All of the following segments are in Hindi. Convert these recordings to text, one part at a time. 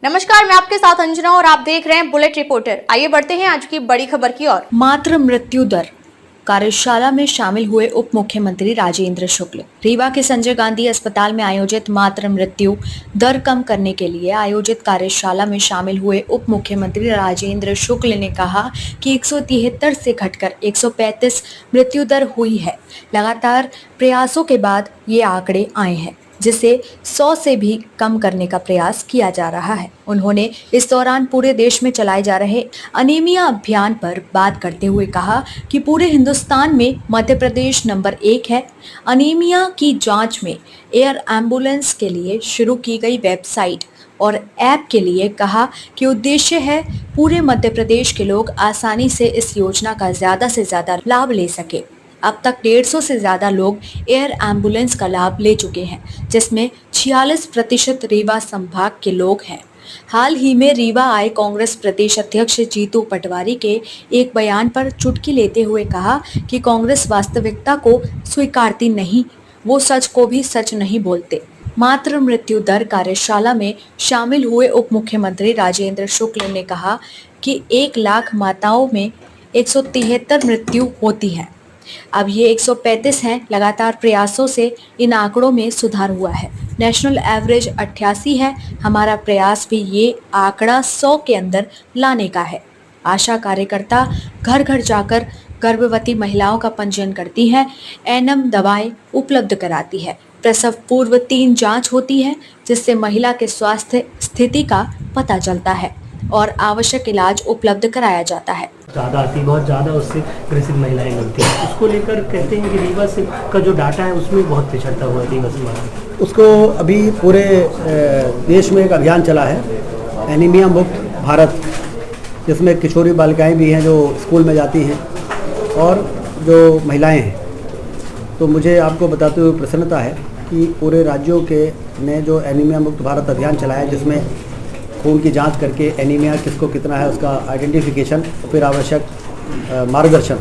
नमस्कार, मैं आपके साथ अंजना और आप देख रहे हैं बुलेट रिपोर्टर। आइए बढ़ते हैं आज की बड़ी खबर की ओर। मातृ मृत्यु दर कार्यशाला में शामिल हुए उप मुख्यमंत्री राजेंद्र शुक्ल। रीवा के संजय गांधी अस्पताल में आयोजित मातृ मृत्यु दर कम करने के लिए आयोजित कार्यशाला में शामिल हुए उप मुख्यमंत्री राजेंद्र शुक्ल ने कहा कि 173 से घटकर 135 मृत्यु दर हुई है। लगातार प्रयासों के बाद ये आंकड़े आए हैं, जिसे 100 से भी कम करने का प्रयास किया जा रहा है। उन्होंने इस दौरान पूरे देश में चलाए जा रहे अनीमिया अभियान पर बात करते हुए कहा कि पूरे हिंदुस्तान में मध्य प्रदेश नंबर 1 है। अनीमिया की जांच में एयर एम्बुलेंस के लिए शुरू की गई वेबसाइट और ऐप के लिए कहा कि उद्देश्य है पूरे मध्य प्रदेश के लोग आसानी से इस योजना का ज्यादा से ज्यादा लाभ ले सके। अब तक 150 से ज्यादा लोग एयर एम्बुलेंस का लाभ ले चुके हैं, जिसमें 46% रीवा संभाग के लोग हैं। हाल ही में रीवा आए कांग्रेस प्रदेश अध्यक्ष जीतू पटवारी के एक बयान पर चुटकी लेते हुए कहा कि कांग्रेस वास्तविकता को स्वीकारती नहीं, वो सच को भी सच नहीं बोलते। मातृ मृत्यु दर कार्यशाला में शामिल हुए उप मुख्यमंत्री राजेंद्र शुक्ल ने कहा कि 1 लाख माताओं में 173 मृत्यु होती है। अब ये 135 हैं। लगातार प्रयासों से इन आंकड़ों में सुधार हुआ है। नेशनल एवरेज 88 है। हमारा प्रयास भी ये आंकड़ा 100 के अंदर लाने का है। आशा कार्यकर्ता घर घर जाकर गर्भवती महिलाओं का पंजीयन करती है, एनएम दवाएं उपलब्ध कराती है, प्रसव पूर्व 3 जांच होती है, जिससे महिला के स्वास्थ्य स्थिति का पता चलता है और आवश्यक इलाज उपलब्ध कराया जाता है। ज़्यादा आती है, बहुत ज़्यादा उससे ग्रसित महिलाएं मिलती हैं। उसको लेकर कहते हैं कि रीवा से का जो डाटा है उसमें बहुत पिछड़ता हुआ रीवा से। उसको अभी पूरे देश में एक अभियान चला है एनीमिया मुक्त भारत, जिसमें किशोरी बालिकाएं भी हैं जो स्कूल में जाती हैं और जो महिलाएं हैं। तो मुझे आपको बताते हुए प्रसन्नता है कि पूरे राज्यों के ने जो एनीमिया मुक्त भारत अभियान चलाया, जिसमें खून की जांच करके एनीमिया किसको कितना है उसका आइडेंटिफिकेशन, फिर आवश्यक मार्गदर्शन,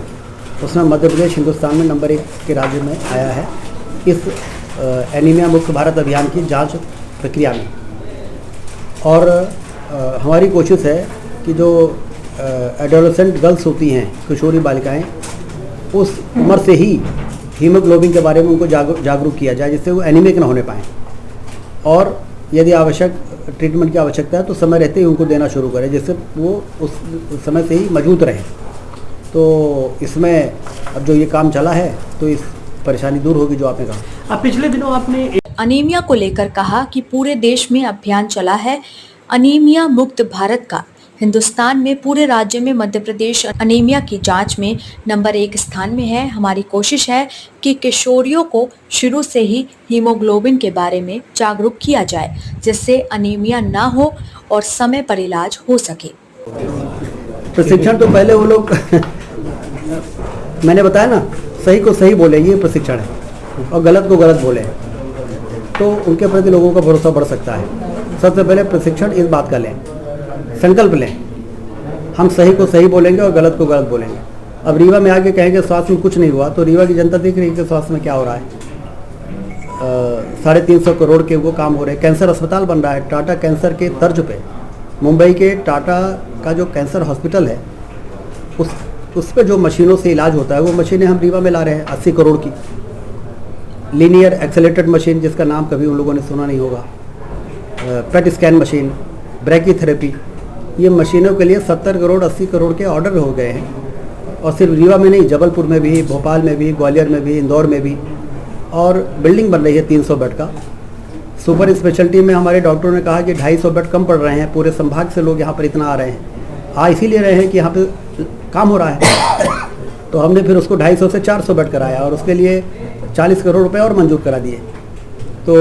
उसमें मध्य प्रदेश हिंदुस्तान में नंबर 1 के राज्य में आया है इस एनीमिया मुक्त भारत अभियान की जांच प्रक्रिया में। और हमारी कोशिश है कि जो एडोलेसेंट गर्ल्स होती हैं, किशोरी बालिकाएं, उस उम्र से ही हीमोग्लोबिन के बारे में उनको जागरूक किया जाए, जिससे वो एनीमिक ना होने पाएँ। और यदि आवश्यक ट्रीटमेंट की आवश्यकता है तो समय रहते ही उनको देना शुरू करें, जिससे वो उस समय से ही मौजूद रहें। तो इसमें अब जो ये काम चला है तो इस परेशानी दूर होगी जो आपने कहा। अब पिछले दिनों आपने अनीमिया को लेकर कहा कि पूरे देश में अभियान चला है अनीमिया मुक्त भारत का। हिंदुस्तान में पूरे राज्य में मध्य प्रदेश अनीमिया की जांच में नंबर 1 स्थान में है। हमारी कोशिश है कि किशोरियों को शुरू से ही हीमोग्लोबिन के बारे में जागरूक किया जाए, जिससे अनीमिया ना हो और समय पर इलाज हो सके। प्रशिक्षण तो पहले वो लोग मैंने बताया ना, सही को सही बोले, ये प्रशिक्षण है, और गलत को गलत बोले तो उनके प्रति लोगों का भरोसा बढ़ सकता है। सबसे पहले प्रशिक्षण इस बात का लें, संकल्प लें, हम सही को सही बोलेंगे और गलत को गलत बोलेंगे। अब रीवा में आके कहेंगे स्वास्थ्य में कुछ नहीं हुआ, तो रीवा की जनता देख रही है कि स्वास्थ्य में क्या हो रहा है। 350 करोड़ के वो काम हो रहे हैं। कैंसर अस्पताल बन रहा है टाटा कैंसर के तर्ज पे। मुंबई के टाटा का जो कैंसर हॉस्पिटल है उस पे जो मशीनों से इलाज होता है, वो मशीनें हम रीवा में ला रहे हैं 80 करोड़ की। लीनियर एक्सेलेटेड मशीन, जिसका नाम कभी उन लोगों ने सुना नहीं होगा, पेट स्कैन मशीन, ब्रैकीथेरेपी, ये मशीनों के लिए 70 करोड़ 80 करोड़ के ऑर्डर हो गए हैं। और सिर्फ रीवा में नहीं, जबलपुर में भी, भोपाल में भी, ग्वालियर में भी, इंदौर में भी। और बिल्डिंग बन रही है 300 बेड का। सुपर स्पेशलिटी में हमारे डॉक्टरों ने कहा कि 250 बेड कम पड़ रहे हैं, पूरे संभाग से लोग यहाँ पर इतना आ रहे हैं। इसीलिए रहे हैं कि यहाँ पे काम हो रहा है। तो हमने फिर उसको 250 से 400 बेड कराया और उसके लिए 40 करोड़ रुपए और मंजूर करा दिए। तो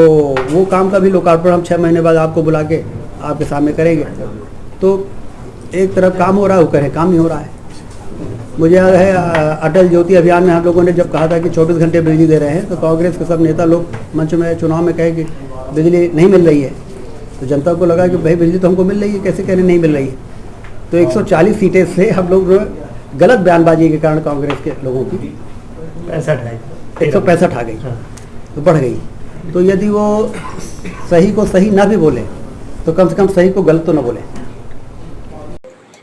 वो काम का भी लोकार्पण हम 6 महीने बाद आपको बुला के आपके सामने करेंगे। तो एक तरफ काम हो रहा है, वो करें काम नहीं हो रहा है। मुझे याद है अटल ज्योति अभियान में हम लोगों ने जब कहा था कि 24 घंटे बिजली दे रहे हैं, तो कांग्रेस के सब नेता लोग मंच में चुनाव में कहे कि बिजली नहीं मिल रही है। तो जनता को लगा कि भाई बिजली तो हमको मिल रही है, कैसे कहने नहीं मिल रही है। तो 140 सीटें से हम लोग गलत बयानबाजी के कारण कांग्रेस के लोगों की 165 आ गई, तो बढ़ गई। तो यदि वो सही को सही ना भी बोले तो कम से कम सही को गलत तो न बोलें।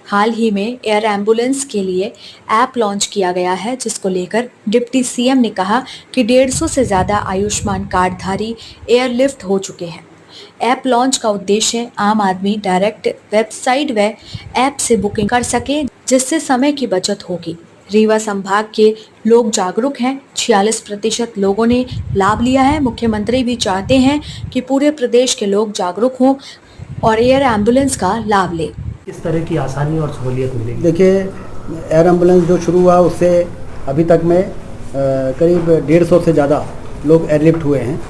हाल ही में एयर एम्बुलेंस के लिए ऐप लॉन्च किया गया है, जिसको लेकर डिप्टी सीएम ने कहा कि 150 से ज़्यादा आयुष्मान कार्डधारी एयरलिफ्ट हो चुके हैं। ऐप लॉन्च का उद्देश्य आम आदमी डायरेक्ट वेबसाइट व ऐप से बुकिंग कर सके, जिससे समय की बचत होगी। रीवा संभाग के लोग जागरूक हैं, 46% लोगों ने लाभ लिया है। मुख्यमंत्री भी चाहते हैं कि पूरे प्रदेश के लोग जागरूक हों और एयर एम्बुलेंस का लाभ लें। इस तरह की आसानी और सहूलियत मिलेगी। देखिए, एयर एम्बुलेंस जो शुरू हुआ उससे अभी तक में करीब 150 से ज़्यादा लोग एयरलिफ्ट हुए हैं,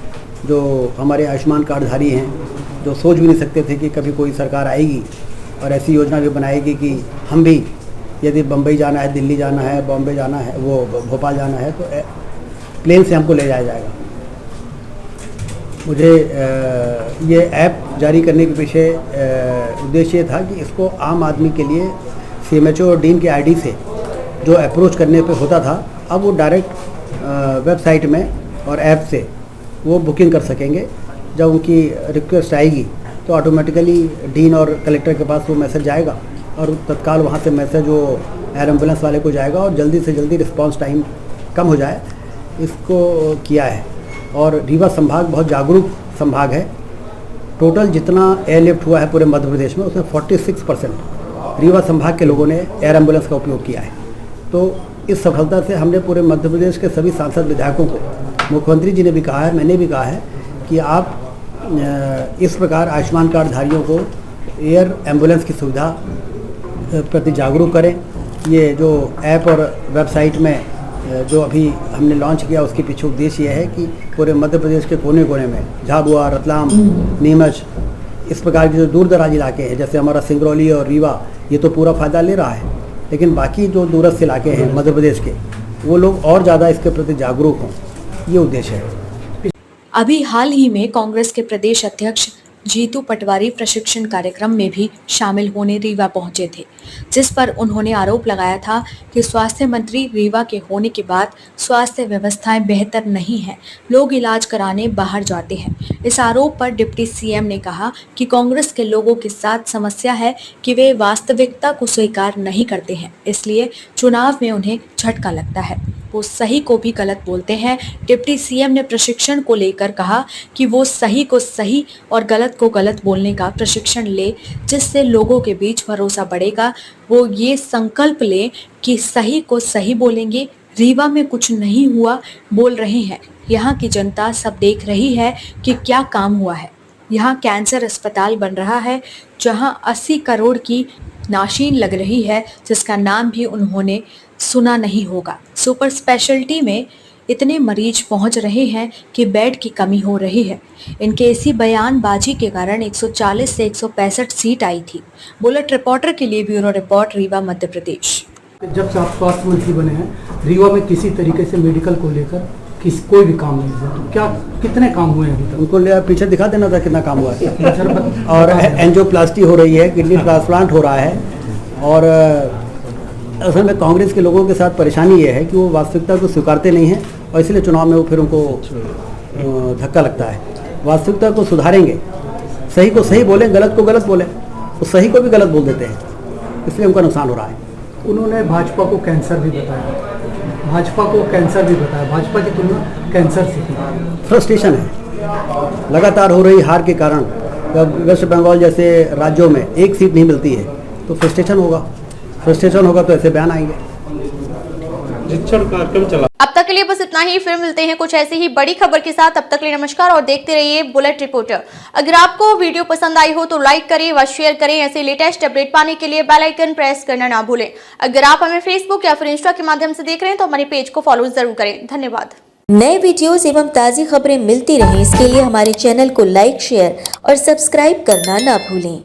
जो हमारे आयुष्मान कार्डधारी हैं, जो सोच भी नहीं सकते थे कि कभी कोई सरकार आएगी और ऐसी योजना भी बनाएगी कि हम भी यदि बम्बई जाना है, दिल्ली जाना है, बॉम्बे जाना है, वो भोपाल जाना है, तो प्लेन से हमको ले जाया जाएगा। मुझे ये ऐप जारी करने के पीछे उद्देश्य ये था कि इसको आम आदमी के लिए CMHO और डीन के आईडी से जो अप्रोच करने पे होता था, अब वो डायरेक्ट वेबसाइट में और ऐप से वो बुकिंग कर सकेंगे। जब उनकी रिक्वेस्ट आएगी तो ऑटोमेटिकली डीन और कलेक्टर के पास वो मैसेज जाएगा और तत्काल वहाँ से मैसेज वो एयर एम्बुलेंस वाले को जाएगा और जल्दी से जल्दी रिस्पांस टाइम कम हो जाए, इसको किया है। और रीवा संभाग बहुत जागरूक संभाग है। टोटल जितना एयरलिफ्ट हुआ है पूरे मध्य प्रदेश में, उसमें 46% रीवा संभाग के लोगों ने एयर एम्बुलेंस का उपयोग किया है। तो इस सफलता से हमने पूरे मध्य प्रदेश के सभी सांसद विधायकों को, मुख्यमंत्री जी ने भी कहा है, मैंने भी कहा है कि आप इस प्रकार आयुष्मान कार्डधारियों को एयर एम्बुलेंस की सुविधा प्रति जागरूक करें। ये जो ऐप और वेबसाइट में जो अभी हमने लॉन्च किया, उसके पीछे उद्देश्य यह है कि पूरे मध्य प्रदेश के कोने कोने में, झाबुआ, रतलाम, नीमच, इस प्रकार के जो दूर दराज इलाके हैं, जैसे हमारा सिंगरौली और रीवा, ये तो पूरा फ़ायदा ले रहा है, लेकिन बाकी जो दूरस्थ इलाके हैं मध्य प्रदेश के, वो लोग और ज़्यादा इसके प्रति जागरूक हों, ये उद्देश्य है। अभी हाल ही में कांग्रेस के प्रदेश अध्यक्ष जीतू पटवारी प्रशिक्षण कार्यक्रम में भी शामिल होने रीवा पहुंचे थे, जिस पर उन्होंने आरोप लगाया था कि स्वास्थ्य मंत्री रीवा के होने के बाद स्वास्थ्य व्यवस्थाएं बेहतर नहीं हैं, लोग इलाज कराने बाहर जाते हैं। इस आरोप पर डिप्टी सीएम ने कहा कि कांग्रेस के लोगों के साथ समस्या है कि वे वास्तविकता को स्वीकार नहीं करते हैं, इसलिए चुनाव में उन्हें झटका लगता है। वो सही को भी गलत बोलते हैं। डिप्टी सीएम ने प्रशिक्षण को लेकर कहा कि वो सही को सही और गलत को गलत बोलने का प्रशिक्षण ले, जिससे लोगों के बीच भरोसा बढ़ेगा। वो ये संकल्प ले कि सही को सही बोलेंगे। रीवा में कुछ नहीं हुआ बोल रहे हैं, यहाँ की जनता सब देख रही है कि क्या काम हुआ है। यहाँ कैंसर अस्पताल बन रहा है, जहाँ 80 करोड़ की नाशीन लग रही है, जिसका नाम भी उन्होंने सुना नहीं होगा। सुपर स्पेशलिटी में इतने मरीज पहुंच रहे हैं कि बेड की कमी हो रही है। इनके इसी बयानबाजी के कारण 140 से 165 सीट आई थी। बुलेट रिपोर्टर के लिए ब्यूरो रिपोर्ट, रीवा, मध्य प्रदेश। जब से आप स्वास्थ्य मंत्री बने हैं, रीवा में किसी तरीके से मेडिकल को लेकर कोई भी काम नहीं हुआ, तो क्या कितने काम हुए हैं अभी तक? उनको ले पीछे दिखा देना था कितना काम हुआ है। और एंजियोप्लास्टी हो रही है, किडनी ट्रांसप्लांट हो रहा है। और असल में कांग्रेस के लोगों के साथ परेशानी ये है कि वो वास्तविकता को स्वीकारते नहीं हैं और इसलिए चुनाव में वो फिर उनको धक्का लगता है। वास्तविकता को सुधारेंगे, सही को सही बोलें, गलत को गलत बोलें, तो सही को भी गलत बोल देते हैं, इसलिए उनका नुकसान हो रहा है। उन्होंने भाजपा को कैंसर भी बताया, भाजपा की तुलना कैंसर से की। फ्रस्ट्रेशन है, लगातार हो रही हार के कारण। जब वेस्ट बंगाल जैसे राज्यों में एक सीट नहीं मिलती है तो फ्रस्ट्रेशन होगा तो ऐसे बयान आएंगे। अब तक के लिए बस इतना ही, फिर मिलते हैं कुछ ऐसी ही बड़ी खबर के साथ। तब तक के लिए नमस्कार और देखते रहिए बुलेट रिपोर्टर। अगर आपको वीडियो पसंद आई हो तो लाइक करें व शेयर करें। ऐसे लेटेस्ट अपडेट पाने के लिए बेल आइकन प्रेस करना ना भूलें। अगर आप हमें फेसबुक या फिर इंस्टा के माध्यम से देख रहे हैं तो हमारे पेज को फॉलो जरूर करें। धन्यवाद। नए वीडियोस एवं ताज़ी खबरें मिलती रहें, इसके लिए हमारे चैनल को लाइक, शेयर और सब्सक्राइब करना ना भूलें।